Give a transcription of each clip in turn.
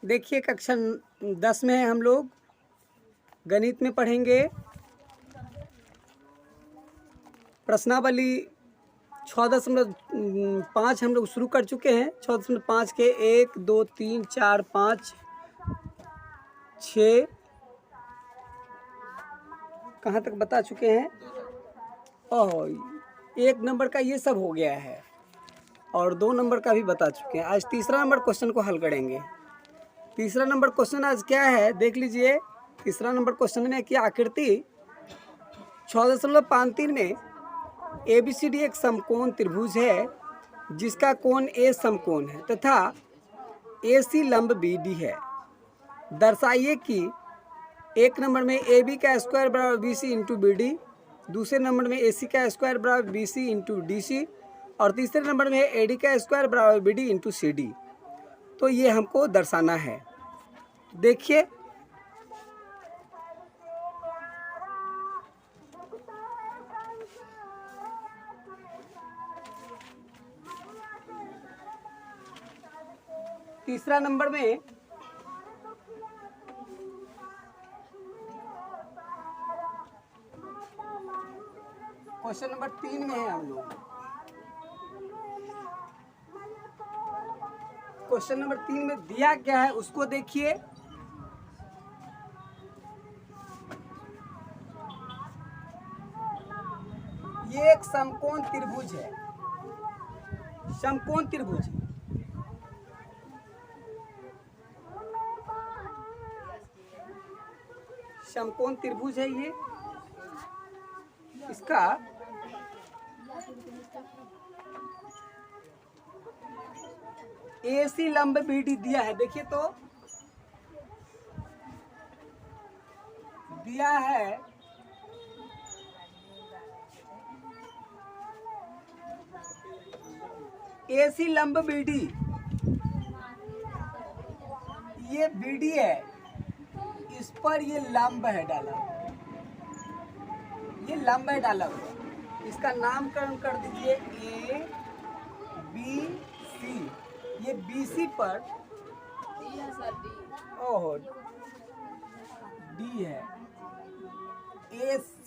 देखिए कक्षा 10 में है हम लोग। गणित में पढ़ेंगे प्रश्नावली 6.5 हम लोग शुरू कर चुके हैं। 6.5 के 1 2 3 4 5 6 कहाँ तक बता चुके हैं। ओह, 1 नंबर का ये सब हो गया है और 2 नंबर का भी बता चुके हैं। आज तीसरा नंबर क्वेश्चन को हल करेंगे। तीसरा नंबर क्वेश्चन आज क्या है देख लीजिए। तीसरा नंबर क्वेश्चन में क्या आकृति 6.53 में ABCD एक समकोण त्रिभुज है जिसका कोण A समकोण है तथा AC लंब BD है। दर्शाइए कि एक नंबर में AB का स्क्वायर बराबर BC इंटू BD, दूसरे नंबर में AC का स्क्वायर बराबर BC इंटू DC और तीसरे नंबर में AD का स्क्वायर बराबर BD इंटू CD। तो ये हमको दर्शाना है। देखिए तीसरा नंबर में क्वेश्चन नंबर 3 में है हम लोग। क्वेश्चन नंबर 3 में दिया क्या है उसको देखिए। ये एक समकोण त्रिभुज है। समकोण त्रिभुज समकोण त्रिभुज है ये। इसका AC लंब BD दिया है। देखिए तो दिया है AC लंब BD, ये BD है, इस पर ये लंब है डाला, ये लंब है डाला हुआ। इसका नामकरण कर दीजिए ABC। ये BC पर ओहो D है, AC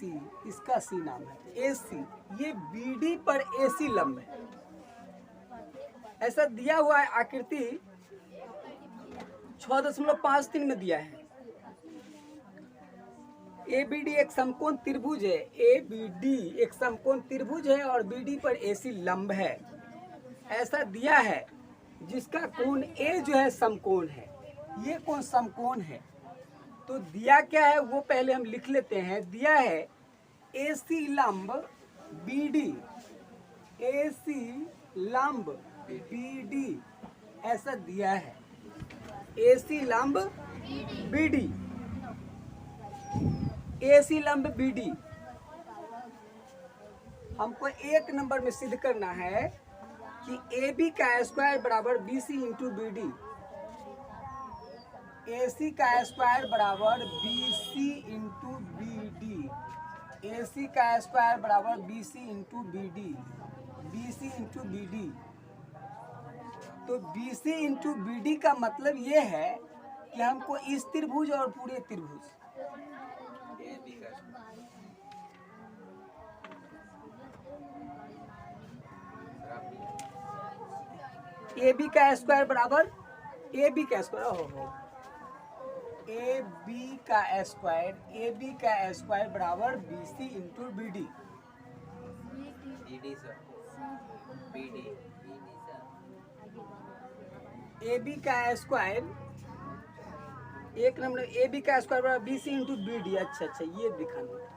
इसका C नाम है AC। ये BD पर AC लंब है, ऐसा दिया हुआ है। आकृति 6.53 में दिया है। ABD एक समकोण त्रिभुज है। ABD एक समकोण त्रिभुज है और BD पर AC लंब है, ऐसा दिया है जिसका कोण A जो है समकोण है। ये कोण समकोण है। तो दिया क्या है वो पहले हम लिख लेते हैं। दिया है AC लंब BD, AC लंब BD ऐसा दिया है। AC लंब BD, AC लंब BD हमको एक नंबर में सिद्ध करना है कि AB का स्क्वायर बराबर BC इंटू BD। AC का स्क्वायर बराबर BC इंटू BD, AC का स्क्वायर बराबर BC into BD, BC into BD। तो BC इंटू BD का मतलब ये है कि हमको इस त्रिभुज और पूरे त्रिभुज AB का स्क्वायर बराबर AB का स्क्वायर AB का स्क्वायर बराबर BC इंटू BD। AB का स्क्वायर एक नंबर AB का स्क्वायर बराबर BC इंटू BD। अच्छा ये दिखाना।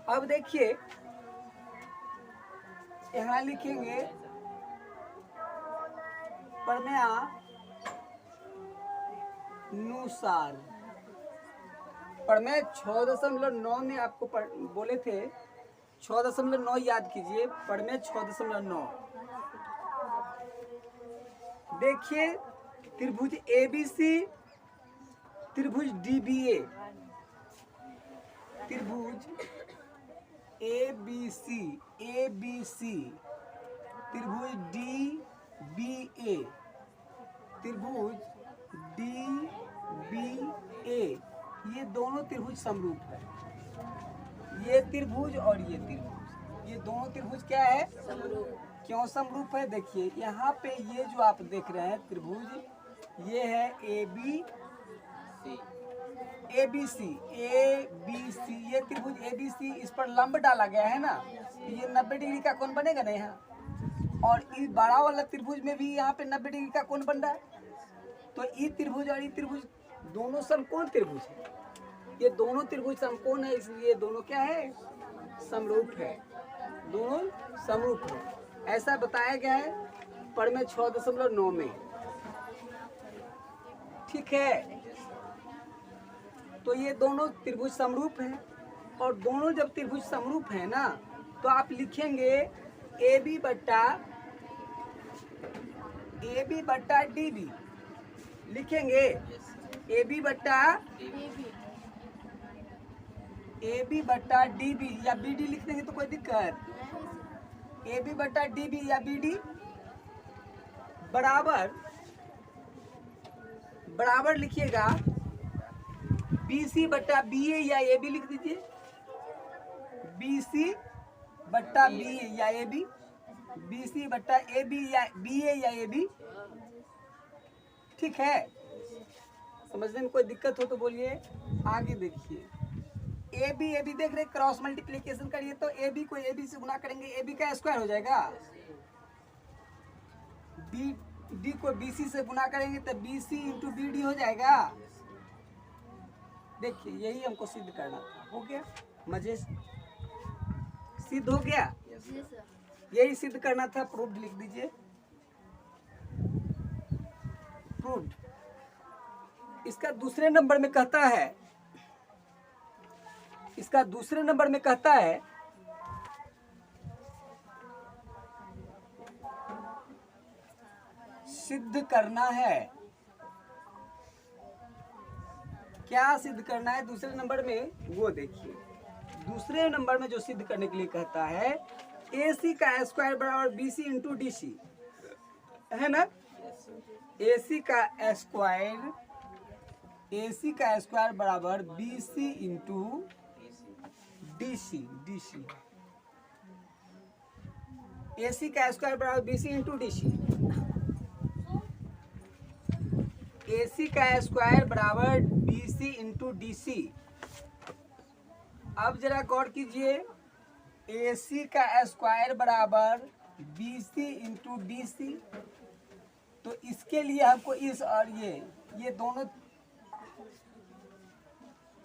अब देखिए यहाँ लिखेंगे प्रमेयानुसार। प्रमेय 6.9 में आपको बोले थे 6.9 याद कीजिए। प्रमेय 6.9 देखिए त्रिभुज ABC, त्रिभुज DBA, त्रिभुज ABC, त्रिभुज DBA, त्रिभुज त्रिभुज समरूप है। ये त्रिभुज और ये त्रिभुज, ये दोनों त्रिभुज क्या है? समरूप। क्यों समरूप है? देखिए यहाँ पे ये जो आप देख रहे हैं त्रिभुज, ये है ए बी सी, ये त्रिभुज ए बी सी, इस पर लंब डाला गया है ना, ये 90 डिग्री का कोण बनेगा ना यहाँ। और इस बड़ा वाला त्रिभुज में भी यहाँ पे 90 डिग्री का कोण बन रहा है। तो ई त्रिभुज और ई त्रिभुज दोनों समकोण त्रिभुज है। ये दोनों त्रिभुज समकोण है, इसलिए दोनों क्या है? समरूप है। दोनों समरूप है, ऐसा बताया गया है प्रमेय 6.9 में। ठीक है, तो ये दोनों त्रिभुज समरूप हैं। और दोनों जब त्रिभुज समरूप है ना, तो आप लिखेंगे ए बी बट्टा डी बी, लिखेंगे ए बी बट्टा डी बी, या बी डी लिख देंगे तो कोई दिक्कत? ए बी बट्टा डी बी या बी डी बराबर लिखिएगा बी सी बट्टा बी ए या ए बी, लिख दीजिए बी सी बट्टा बी ए या ए बी, बी सी बट्टा ए बी या बी ए या ए बी। ठीक है, समझने में कोई दिक्कत हो तो बोलिए। आगे देखिए, ए बी देख रहे, क्रॉस मल्टीप्लिकेशन करिए तो ए बी को ए बी से गुना करेंगे, ए बी का स्क्वायर हो जाएगा। बी डी को बी सी से गुना करेंगे तो B C into B D हो जाएगा। देखिए यही हमको सिद्ध करना था, हो गया, मजे से सिद्ध हो गया। यही सिद्ध करना था, प्रूव्ड लिख दीजिए, प्रूव्ड। इसका दूसरे नंबर में कहता है, सिद्ध करना है। क्या सिद्ध करना है दूसरे नंबर में? वो देखिए, दूसरे नंबर में जो सिद्ध करने के लिए कहता है, ए सी का स्क्वायर बराबर B C into D C, है ना। ए सी का स्क्वायर बराबर B C into D C, A C का स्क्वायर बराबर B C into D C, A C का स्क्वायर बराबर B C into D C. अब जरा गौर कीजिए, ए सी का स्क्वायर बराबर B C into D C, तो इसके लिए हमको इस और ये दोनों,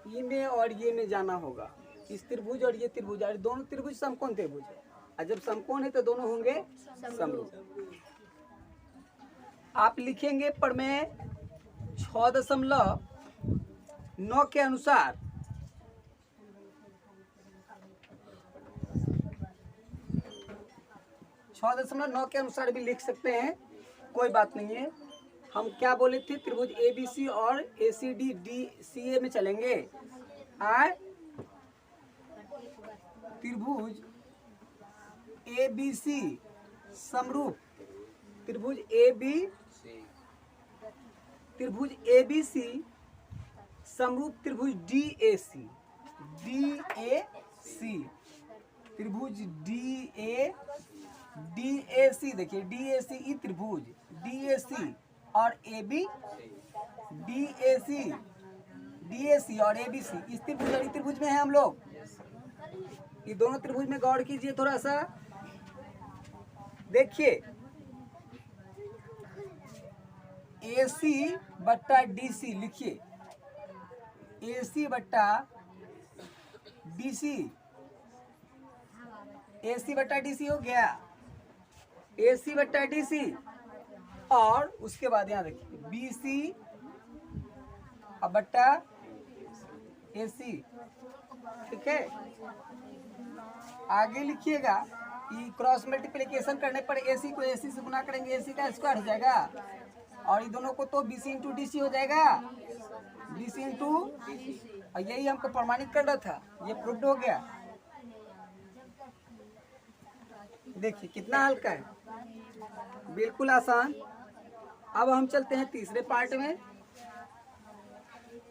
ये में और ये में जाना होगा। इस त्रिभुज और ये त्रिभुज, और दोनों त्रिभुज समकोण त्रिभुज है, और जब समकोण है तो दोनों होंगे समरूप। आप लिखेंगे प्रमेय 6.9 के अनुसार, भी लिख सकते हैं, कोई बात नहीं है। हम क्या बोले थे? त्रिभुज ए बी सी और ए सी डी डी सी ए में चलेंगे। त्रिभुज ए बी सी समरूप, त्रिभुज ए बी सी समरूप त्रिभुज डी ए सी, त्रिभुज डी ए सी। देखिए डी ए सी, ई त्रिभुज डी ए सी और ए बी, डी ए सी और ए बी सी, इस त्रिभुज और त्रिभुज में है हम लोग। ये दोनों त्रिभुज में गौर कीजिए थोड़ा सा, देखिए ए सी बट्टा डी सी लिखिए, ए सी बट्टा डी सी, ए सी बट्टा डी सी हो गया, ए सी बट्टा डी सी। और उसके बाद यहाँ देखिए बी सी बट्टा ए सी। ठीक है, आगे लिखिएगा, ये क्रॉस मल्टीप्लिकेशन करने पर ए सी को ए सी से गुना करेंगे, ए सी का स्क्वायर हो जाएगा, और ये दोनों को तो B C into D C हो जाएगा, बी सी इंटू, और यही हमको प्रमाणित करना था, ये प्रूव्ड हो गया। देखिए कितना हल्का है, बिल्कुल आसान। अब हम चलते हैं तीसरे पार्ट में।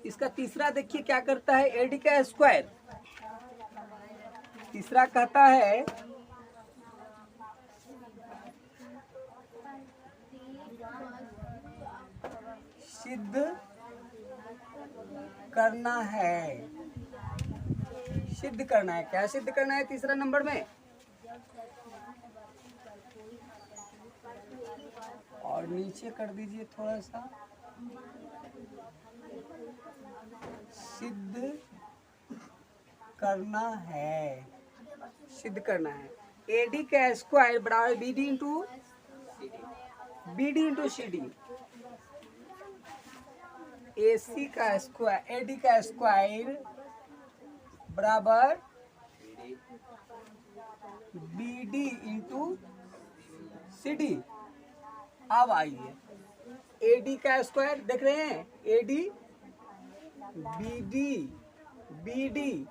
इसका तीसरा देखिए क्या करता है, एडी का स्क्वायर। तीसरा कहता है सिद्ध करना है। सिद्ध करना है, क्या सिद्ध करना है तीसरा नंबर में? और नीचे कर दीजिए थोड़ा सा, सिद्ध करना है। सिद्ध करना है। एडी का स्क्वायर बराबर BD into C D. AC का स्क्वायर, एडी का स्क्वायर बराबर बीडी इंटू सी डी। अब आइए, एडी का स्क्वायर देख रहे हैं, AD BD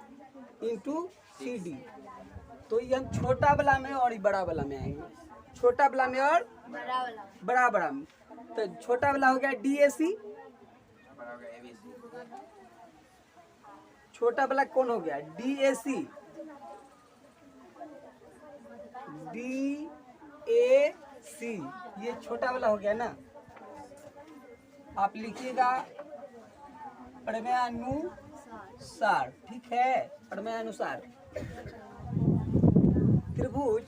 into C D. तो ये हम छोटा वाला में और बड़ा वाला में आएंगे। छोटा वाला में और बड़ा वाला में। तो छोटा वाला हो गया डीएसी, छोटा वाला कौन हो गया? डीएसी, डीएसी ये छोटा वाला हो गया ना। आप लिखिएगा प्रमेयानुसार, ठीक है, प्रमेयानुसार त्रिभुज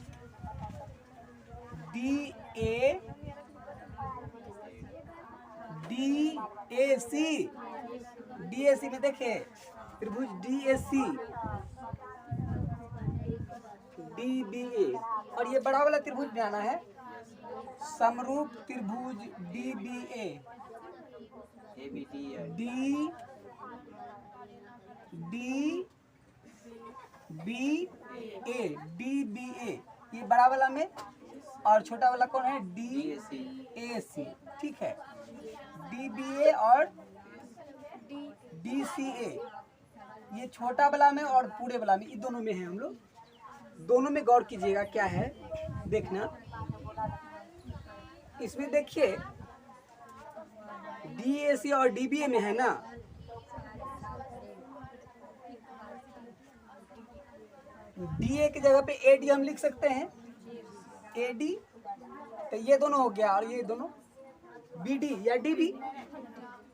डीएसी में देखे त्रिभुज डीएसी डीबीए, और ये बड़ा वाला त्रिभुज बनाना है समरूप त्रिभुज डीबीए डीबीए ये बड़ा वाला में, और छोटा वाला कौन है? डीएसी, ठीक है। डीबीए और डीसीए ये छोटा वाला में और पूरे वाला में, ये दोनों में है। हम लोग दोनों में गौर कीजिएगा क्या है, देखना। इसमें देखिए डीएसी और डीबीए में है ना, डीए की जगह पे एडी हम लिख सकते हैं, एडी। तो ये दोनों हो गया, और ये दोनों बीडी या डीबी,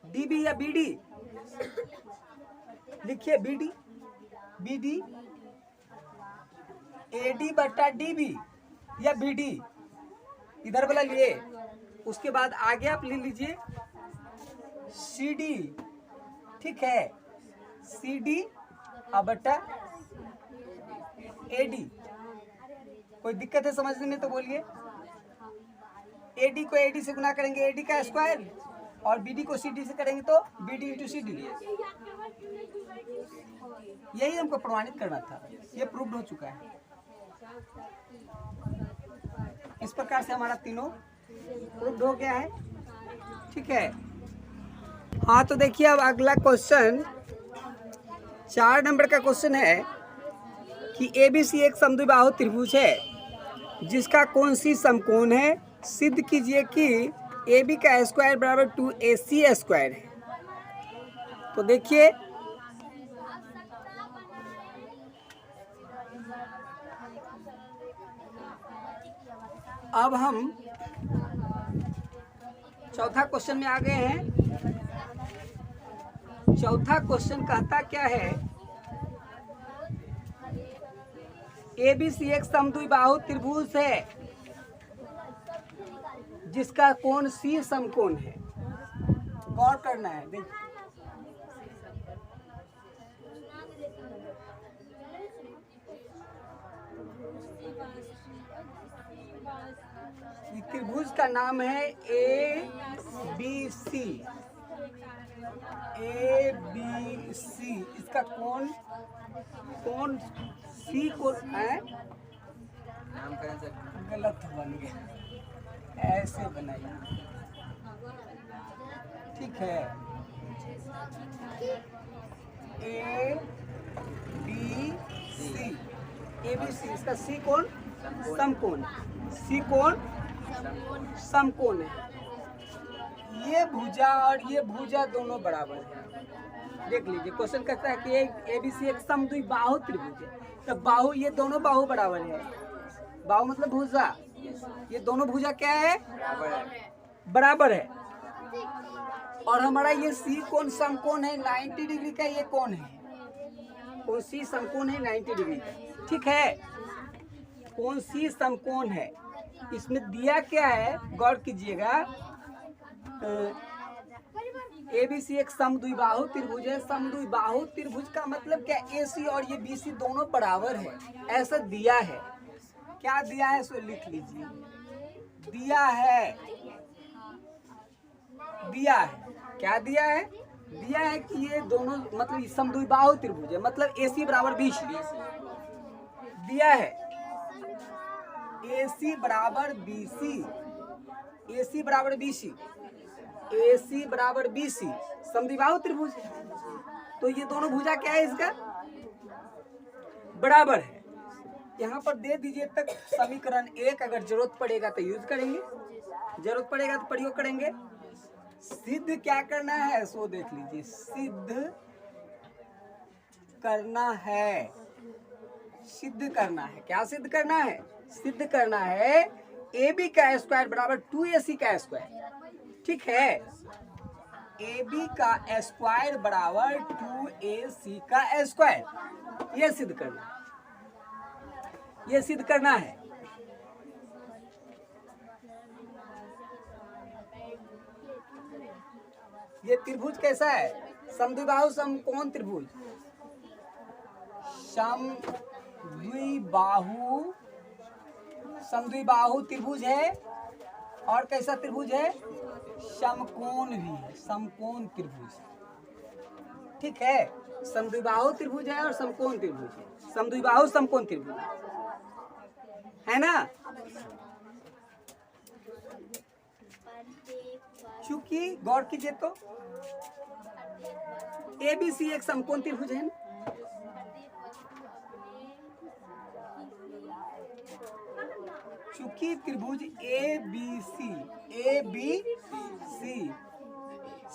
डीबी या बीडी लिखिए, बीडी एडी बट्टा डीबी या बीडी, इधर वाला लिए। उसके बाद आगे आप ले लीजिए सीडी, ठीक है, सीडी और बट्टा एडी। कोई दिक्कत है समझने में तो बोलिए। एडी को एडी से गुना करेंगे एडी का स्क्वायर, और बीडी को सीडी से करेंगे तो बीडी इंटू सीडी। यही हमको प्रमाणित करना था, ये प्रूव्ड हो चुका है। इस प्रकार से हमारा तीनों प्रूव्ड हो गया है, ठीक है। हाँ तो देखिए अब अगला क्वेश्चन 4 नंबर का क्वेश्चन है कि एबीसी एक समद्विबाहु त्रिभुज है जिसका कोण सी समकोण है। सिद्ध कीजिए कि AB का स्क्वायर बराबर 2AC स्क्वायर है। तो देखिए अब हम चौथा क्वेश्चन में आ गए हैं। चौथा क्वेश्चन कहता क्या है, एबीसी एक समद्विबाहु त्रिभुज है जिसका कोण सी समकोण है। गौर करना है, देखिए त्रिभुज का नाम है ABC। इसका कोण सी को है, गलत बन गया, ऐसे बनाइए, ठीक है। ABC इसका सी कोण समकोण, सी कोण समकोण है। ये भुजा और ये भुजा दोनों बराबर है, देख लीजिए क्वेश्चन कहता है कि ABC एक समद्विबाहु त्रिभुज है। तो बाहु, ये दोनों बाहु बराबर है। बाहु मतलब भुजा, ये दोनों भुजा क्या है? बराबर है। और हमारा ये सी कोण समकोण है 90 डिग्री का। ये कौन है? कौन सी समकोण है 90 डिग्री का, ठीक है। कौन सी समकोण है? इसमें दिया क्या है, गौर कीजिएगा। ABC एक समद्विबाहु त्रिभुज है। समद्विबाहु त्रिभुज का मतलब क्या? AC और ये BC दोनों बराबर है, ऐसा दिया है। क्या दिया है सो लिख लीजिए। दिया है, दिया है। क्या दिया है? दिया है कि ये दोनों मतलब समद्विबाहु त्रिभुज है, मतलब AC बराबर BC दिया है। AC बराबर BC, AC बराबर BC, AC बराबर BC समद्विबाहु त्रिभुज है। तो ये दोनों भुजा क्या है? इसका बराबर है। यहाँ पर दे दीजिए तक समीकरण 1। अगर जरूरत पड़ेगा तो यूज करेंगे, जरूरत पड़ेगा तो प्रयोग करेंगे। सिद्ध क्या करना है सो देख लीजिए। सिद्ध करना है, सिद्ध करना है। क्या सिद्ध करना है? सिद्ध करना है AB का स्क्वायर बराबर 2AC का स्क्वायर, ठीक है। AB का स्क्वायर बराबर 2AC का स्क्वायर, ये सिद्ध करना है, ये सिद्ध करना है। ये त्रिभुज कैसा है? समद्विबाहु समकोण त्रिभुज, समद्विबाहु, समद्विबाहु त्रिभुज है। और कैसा त्रिभुज है? समकोण भी है, समकोण त्रिभुज, ठीक है। समद्विबाहु त्रिभुज है और समकोण त्रिभुज है। समद्विबाहु समकोण त्रिभुज है ना। चूंकि गौर कीजिए तो ABC एक समकोण त्रिभुज है ना। चूंकि त्रिभुज ABC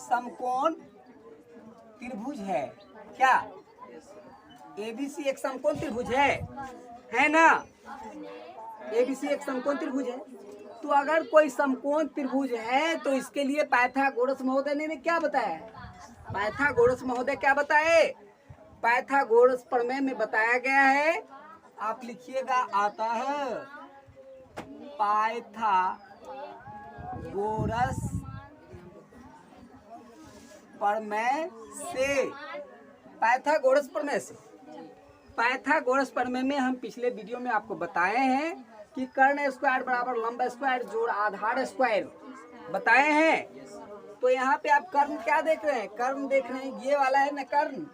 समकोण त्रिभुज है। क्या ABC एक समकोण त्रिभुज है ना। ABC एक समकोण त्रिभुज है। तो अगर कोई समकोण त्रिभुज है तो इसके लिए पाइथागोरस महोदय ने क्या बताया? पाइथागोरस महोदय क्या बताए? पाइथागोरस प्रमेय में बताया गया है। आप लिखिएगा, आता है पाइथागोरस प्रमेय से। पाइथागोरस प्रमेय से, पाइथागोरस प्रमेय में हम पिछले वीडियो में आपको बताए हैं कि कर्ण स्क्वायर बराबर लंब स्क्वायर जोड़ आधार स्क्वायर बताए हैं। तो यहाँ पे आप कर्ण क्या देख रहे हैं? कर्ण देख रहे हैं, ये वाला है ना कर्ण,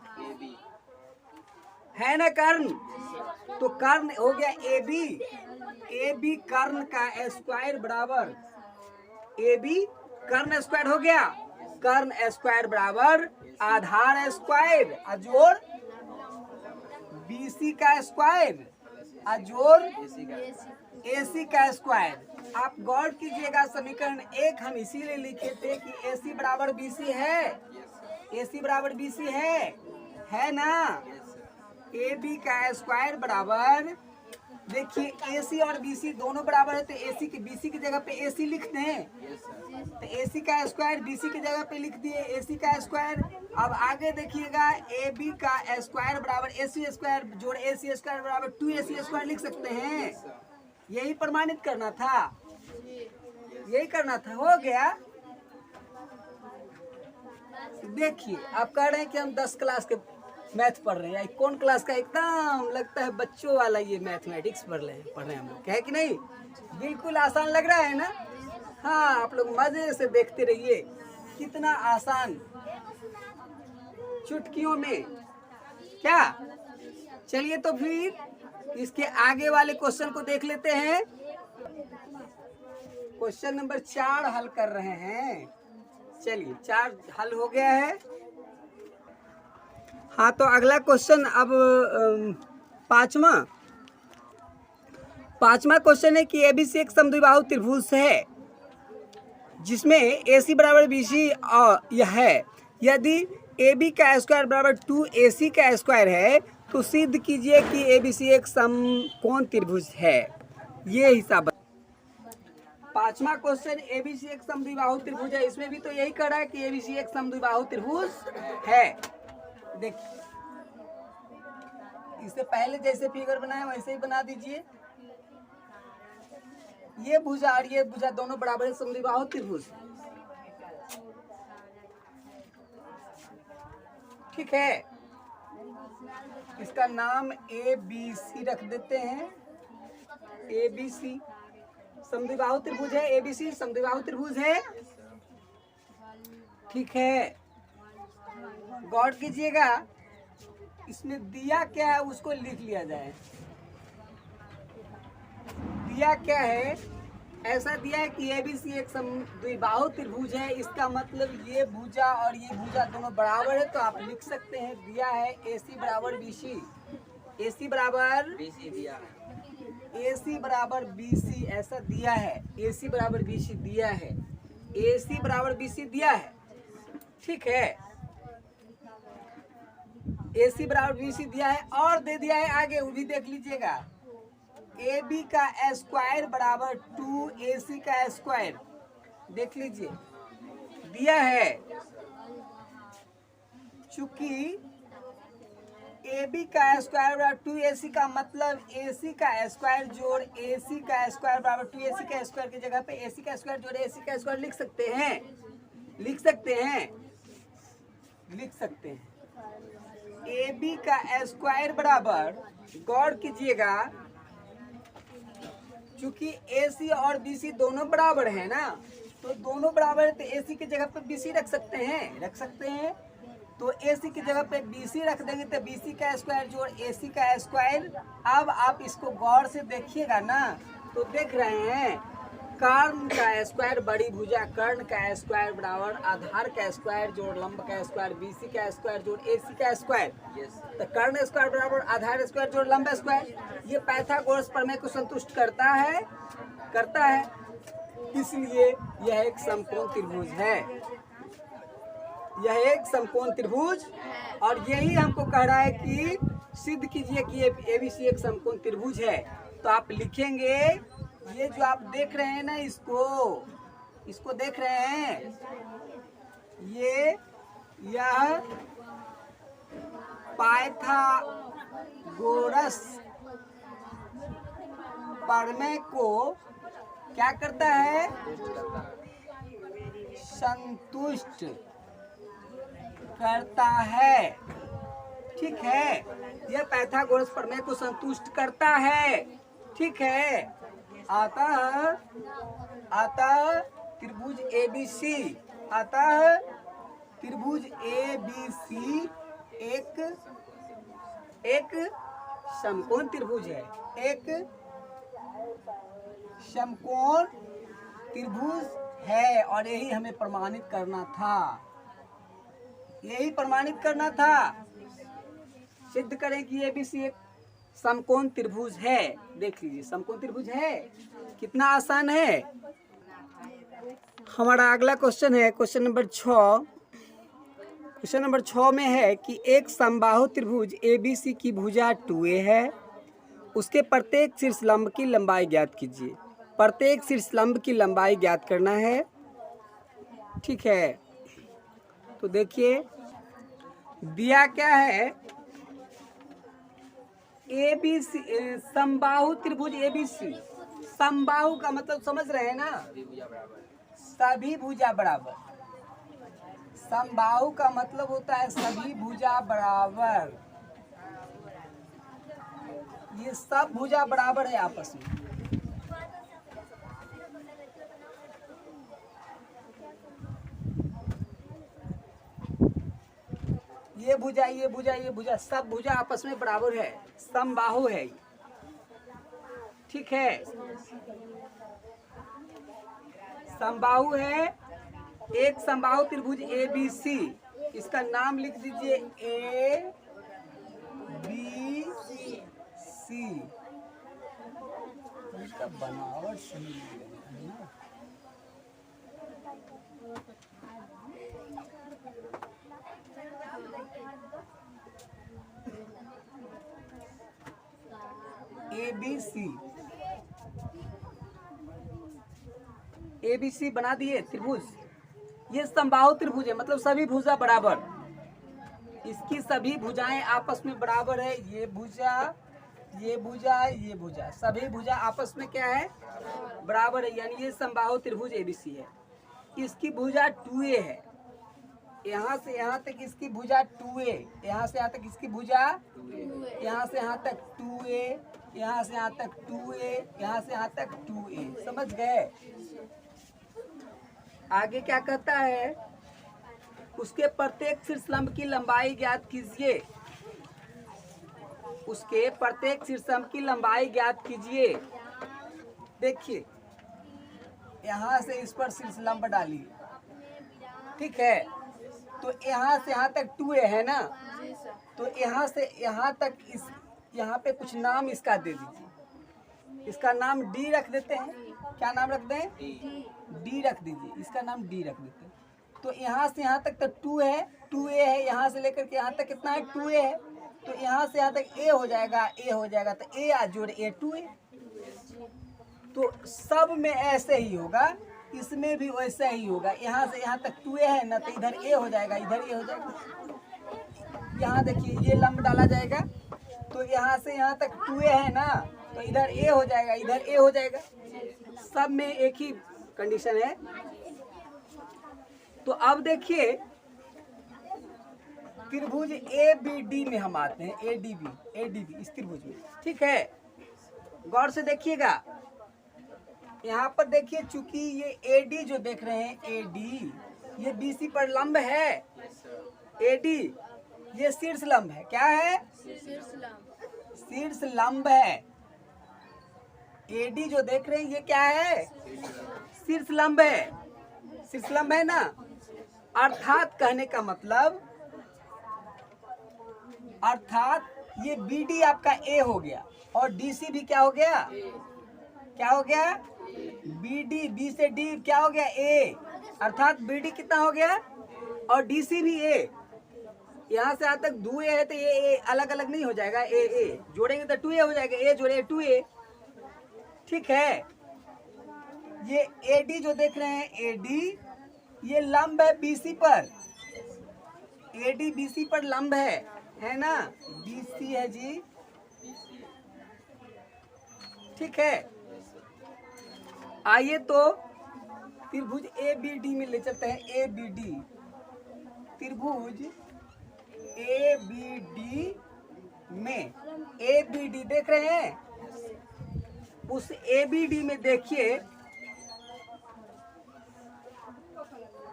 है ना कर्ण। तो कर्ण हो गया AB कर्ण का स्क्वायर बराबर AB कर्ण स्क्वायर हो गया। कर्ण स्क्वायर बराबर आधार स्क्वायर अजोड़ BC का स्क्वायर अजोड़ AC का स्क्वायर। आप गौर कीजिएगा, समीकरण 1 हम इसीलिए लिखे थे कि AC बराबर BC है, AC बराबर BC है ना। AB का स्क्वायर बराबर, देखिए AC और BC दोनों बराबर है तो AC की BC की जगह पे AC लिख दें। तो AC का स्क्वायर BC की जगह पे लिख दिए, AC का स्क्वायर। अब आगे देखिएगा, AB का स्क्वायर बराबर AC स्क्वायर जोड़ AC स्क्वायर बराबर 2AC स्क्वायर लिख सकते हैं। यही प्रमाणित करना था, यही करना था, हो गया। देखिए आप कह रहे हैं कि हम 10 क्लास के मैथ पढ़ रहे हैं। कौन क्लास का? एकदम लगता है बच्चों वाला ये मैथमेटिक्स पढ़ रहे हैं हम लोग, है कि नहीं? बिल्कुल आसान लग रहा है ना। हाँ, आप लोग मजे से देखते रहिए, कितना आसान, चुटकियों में। क्या? चलिए तो फिर इसके आगे वाले क्वेश्चन को देख लेते हैं। क्वेश्चन नंबर 4 हल कर रहे हैं। चलिए 4 हल हो गया है। हाँ, तो अगला क्वेश्चन अब पांचवा क्वेश्चन है कि ABC एक समद्विबाहु त्रिभुज है जिसमें AC बराबर BC यह है। यदि ए बी का स्क्वायर बराबर 2AC का स्क्वायर है, तो सिद्ध कीजिए कि ABC एक समकोण त्रिभुज है। ये हिसाब। पांचवा क्वेश्चन, ABC एक समद्विबाहु त्रिभुज है। इसमें भी तो यही कह रहा है कि ABC एक समद्विबाहु त्रिभुज है। देखिए, इससे पहले जैसे फिगर बनाए वैसे ही बना दीजिए। ये भुजा और ये भुजा दोनों बराबर समद्विबाहु त्रिभुज, ठीक है। इसका नाम ABC रख देते हैं। ABC समद्विबाहु त्रिभुज है, ABC समद्विबाहु त्रिभुज है, ठीक है। गौर कीजिएगा, इसमें दिया क्या है उसको लिख लिया जाए। दिया क्या है, ऐसा दिया है कि ABC एक समद्विबाहु त्रिभुज है। इसका मतलब ये भुजा और ये भुजा दोनों बराबर है, तो आप लिख सकते हैं दिया है AC बराबर BC। AC बराबर BC दिया है, AC बराबर BC ऐसा दिया है। AC बराबर BC दिया है, AC बराबर BC दिया है, ठीक है। AC बराबर BC दिया है और दे दिया है आगे, वो भी देख लीजिएगा। AB का स्क्वायर बराबर 2AC का स्क्वायर, देख लीजिए दिया है। चूंकि AB का स्क्वायर बराबर 2AC का मतलब AC का स्क्वायर जोड़ AC का स्क्वायर बराबर 2AC का स्क्वायर की जगह पे AC का स्क्वायर जोड़ AC का स्क्वायर लिख सकते हैं, लिख सकते हैं, लिख सकते हैं। AB का स्क्वायर बराबर, गौर कीजिएगा, चूंकि AC और BC दोनों बराबर है ना, तो दोनों बराबर है, तो AC की जगह पे BC रख सकते हैं, रख सकते हैं। तो AC की जगह पे BC रख देंगे, तो BC का स्क्वायर जोड़ AC का स्क्वायर। अब आप इसको गौर से देखिएगा ना, तो देख रहे हैं कर्ण का स्क्वायर बड़ी भुजा, कर्ण का स्क्वायर बराबर आधार का स्क्वायर जोड़ लंब का स्क्वायर, BC का स्क्वायर जोड़ AC का स्क्वायर। तो कर्ण स्क्वायर बराबर आधार स्क्वायर जोड़ लंब स्क्वायर। ये पाइथागोरस प्रमेय को संतुष्ट करता है, करता है। इसलिए यह एक समकोण त्रिभुज है, यह एक समकोण त्रिभुज। और यही हमको कह रहा है कि सिद्ध कीजिए कि ABC एक समकोण त्रिभुज है। तो आप लिखेंगे, ये जो आप देख रहे हैं ना, इसको देख रहे हैं, यह पाइथागोरस प्रमेय को क्या करता है, संतुष्ट करता है, ठीक है। यह पाइथागोरस प्रमेय को संतुष्ट करता है, ठीक है। अतः त्रिभुज ABC, अतः त्रिभुज ABC एक समकोण त्रिभुज है, एक समकोण त्रिभुज है। और यही हमें प्रमाणित करना था, यही प्रमाणित करना था। सिद्ध करें कि ABC एक समकोण त्रिभुज है। देख लीजिए, समकोण त्रिभुज है, कितना आसान है। हमारा अगला क्वेश्चन है क्वेश्चन नंबर 6। क्वेश्चन नंबर 6 में है कि एक समबाहु त्रिभुज ABC की भुजा 2A है, उसके प्रत्येक शीर्षलंब की लंबाई ज्ञात कीजिए। प्रत्येक शीर्षलंब की लंबाई ज्ञात करना है, ठीक है। तो देखिए दिया क्या है, ABC समबाहु त्रिभुज ABC। समबाहु का मतलब समझ रहे हैं ना, सभी भुजा बराबर। समबाहु का मतलब होता है सभी भुजा बराबर, ये सब भुजा बराबर है आपस में। ये भुजा, ये भुजा, ये भुजा, सब भुजा आपस में बराबर है, समबाहु है, ठीक है। समबाहु है, एक समबाहु त्रिभुज ABC। इसका नाम लिख दीजिए ABC। इसका बनावट सही है ना। ABC बना दिए त्रिभुज। ये समबाहु त्रिभुज है, मतलब सभी भुजा बराबर, इसकी सभी भुजाएं आपस में बराबर है। ये भुजा, ये भुजा, ये भुजा, सभी भुजा आपस में क्या है, बराबर है, यानी ये समबाहु त्रिभुज ABC है। इसकी भुजा 2A है, यहाँ से यहाँ तक इसकी भुजा 2A, यहाँ से यहाँ तक इसकी भुजा, यहाँ से यहाँ तक 2A, यहाँ से यहाँ तक 2A, यहाँ से यहाँ तक 2A। समझ गए? आगे क्या कहता है, उसके प्रत्येक शीर्षलंब की लंबाई ज्ञात कीजिए। उसके प्रत्येक शीर्षलंब की लंबाई ज्ञात कीजिए। देखिए, यहाँ से इस पर शीर्षलंब डालिए, ठीक है, तो यहाँ से यहाँ तक 2A है ना, तो यहाँ से यहाँ तक इस यहाँ पे कुछ नाम इसका दे दीजिए। इसका नाम D रख देते हैं। क्या नाम रख दें? D रख दीजिए, इसका नाम D रख देते हैं। तो यहाँ से यहाँ तक तो 2 है, 2A है, यहाँ से लेकर के यहाँ तक कितना है, 2A है, तो यहाँ से यहाँ तक A हो जाएगा, A हो जाएगा, तो A आ जोड़ A 2A। तो सब में ऐसे ही होगा, इसमें भी वैसा ही होगा। यहाँ से यहाँ तक 2A है ना, तो इधर A हो जाएगा, इधर A हो जाएगा। यहाँ देखिए, ये लंब डाला जाएगा, तो यहाँ से यहाँ तक 2A है ना, तो इधर A हो जाएगा, इधर A हो जाएगा। सब में एक ही कंडीशन है। तो अब देखिए, त्रिभुज ABD में हम आते हैं। ADB इस त्रिभुज में, ठीक है, गौर से देखिएगा। यहाँ पर देखिए, चूंकि ये AD जो देख रहे हैं, AD ये BC पर लंब है। AD ये शीर्ष लंब है। क्या है? शीर्ष लंब है। AD जो देख रहे हैं, ये क्या है? शीर्ष लंब है। शीर्ष लंब है ना, अर्थात कहने का मतलब, अर्थात ये BD आपका A हो गया और DC भी क्या हो गया? क्या हो गया? BD, B से D क्या हो गया? A। अर्थात BD कितना हो गया और DC भी A। यहाँ से यहाँ तक 2A है, तो ये A अलग अलग नहीं हो जाएगा, A जोड़ेंगे तो 2A हो जाएगा, A जोड़े 2A, ठीक है। ये AD जो देख रहे हैं, AD ये लंब है BC पर। AD BC पर लंब है ना, BC है जी, ठीक है। आइए तो त्रिभुज ABD में ले चलते हैं। ABD, त्रिभुज ABD में, ABD देख रहे हैं, उस ABD में देखिए,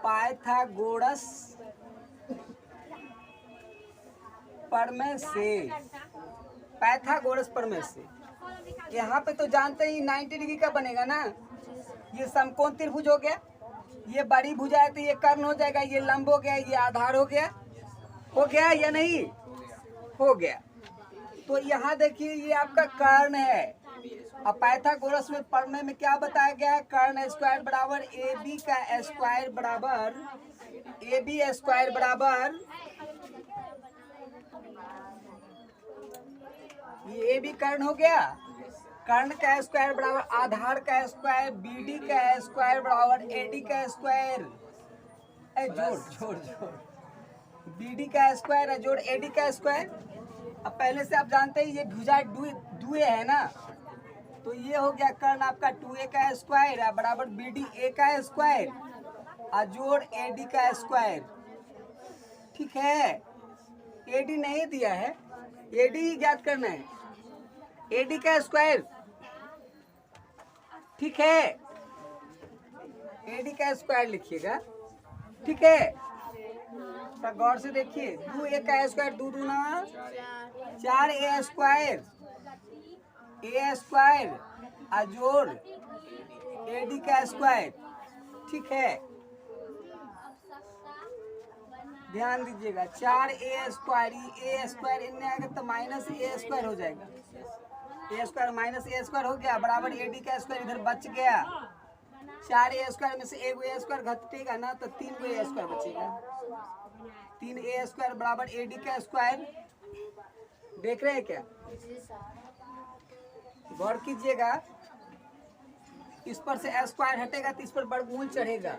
पाइथागोरस प्रमेय से, पाइथागोरस प्रमेय से यहाँ पे तो जानते ही 90 डिग्री का बनेगा ना। ये समकोण त्रिभुज हो गया, ये बड़ी भुजा है तो ये कर्ण हो जाएगा, ये लंब हो गया, ये आधार हो गया। हो गया या नहीं? हो गया। तो यहाँ देखिए, ये आपका कर्ण है। अब पाइथागोरस में प्रमेय में क्या बताया गया है? कर्ण स्क्वायर बराबर AB का स्क्वायर बराबर, AB स्क्वायर बराबर, ये AB कर्ण हो गया, कर्ण का स्क्वायर बराबर आधार का स्क्वायर, BD का स्क्वायर बराबर AD का स्क्वायर, जोड़ BD का स्क्वायर है जोड़ AD का स्क्वायर। अब पहले से आप जानते हैं, ये भुजा 2A है ना, तो ये हो गया कर्ण आपका 2A का स्क्वायर है बराबर BD A का स्क्वायर और जोड़ AD का स्क्वायर, ठीक है। AD नहीं दिया है, AD ही ज्ञात करना है, AD का स्क्वायर, ठीक है, AD का स्क्वायर लिखिएगा, ठीक है। तो गौर से देखिए, 2A का स्क्वायर 2 दूना 4A स्क्वायर, A स्क्वायर अजोड़ AD का स्क्वायर, ठीक है। ध्यान दीजिएगा, 4A स्क्वायर, A स्क्वायर इनमें आएगा तो माइनस A स्क्वायर हो जाएगा, A square minus A square हो गया बराबर AD का स्क्वायर इधर बच गया। 4A स्क्वायर में से एक A स्क्वायर घटेगा ना, तो 3 A स्क्वायर बचेगा, 3A स्क्वायर बराबर AD का स्क्वायर। देख रहे हैं क्या? गौर कीजिएगा, इस पर से स्क्वायर हटेगा तो इस पर वर्गमूल चढ़ेगा।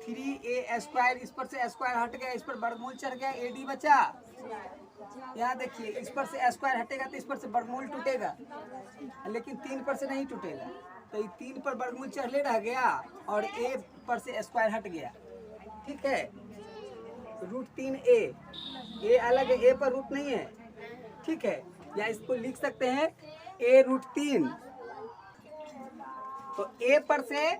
3a स्क्वायर, इस पर से स्क्वायर हट गया, इस पर वर्गमूल चढ़ गया, ad बचा। यहाँ देखिए, इस पर से स्क्वायर हटेगा तो इस पर से वर्गमूल टूटेगा, लेकिन 3 पर से नहीं टूटेगा। तो ये 3 पर वर्गमूल चढ़ले रह गया और a पर से स्क्वायर हट गया। ठीक है, √3a, a अलग है, a पर रूट नहीं है। ठीक है, या इसको लिख सकते हैं a√3। तो a पर से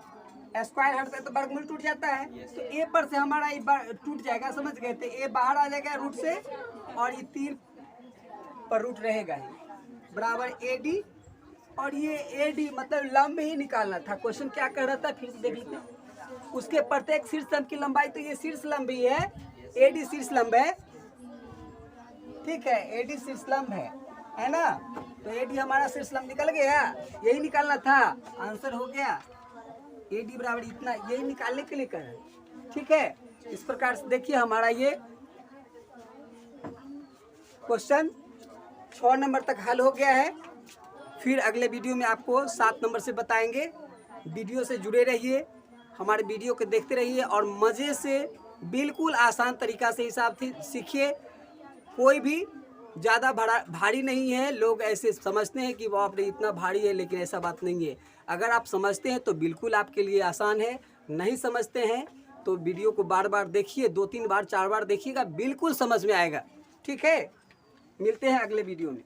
स्क्वायर हटता है तो वर्गमूल टूट जाता है, तो a पर से हमारा ये टूट जाएगा, समझ गए थे। a बाहर आ जाएगा रूट से और ये 3 पर रूट रहेगा ही, बराबर ad। और ये ad मतलब लंब ही निकालना था। क्वेश्चन क्या कर रहा था, फिर से देख लेते हैं। उसके प्रत्येक शीर्ष स्तंभ की लंबाई, तो ये शीर्ष लंब ही है, ad शीर्ष लंब है। ठीक है, ad शीर्ष लंब है ना। तो ad हमारा शीर्ष लंब निकल गया, यही निकालना था, आंसर हो गया। ad बराबर इतना, यही निकालने के लिए कर रहे हैं। ठीक है, इस प्रकार से देखिए हमारा ये क्वेश्चन 6 नंबर तक हल हो गया है। फिर अगले वीडियो में आपको 7 नंबर से बताएंगे। वीडियो से जुड़े रहिए, हमारे वीडियो को देखते रहिए और मज़े से बिल्कुल आसान तरीका से हिसाब सीखिए। कोई भी ज़्यादा भारी नहीं है। लोग ऐसे समझते हैं कि बाप रे इतना भारी है, लेकिन ऐसा बात नहीं है। अगर आप समझते हैं तो बिल्कुल आपके लिए आसान है, नहीं समझते हैं तो वीडियो को बार बार देखिए, 2-3 बार 4 बार देखिएगा, बिल्कुल समझ में आएगा। ठीक है, मिलते हैं अगले वीडियो में।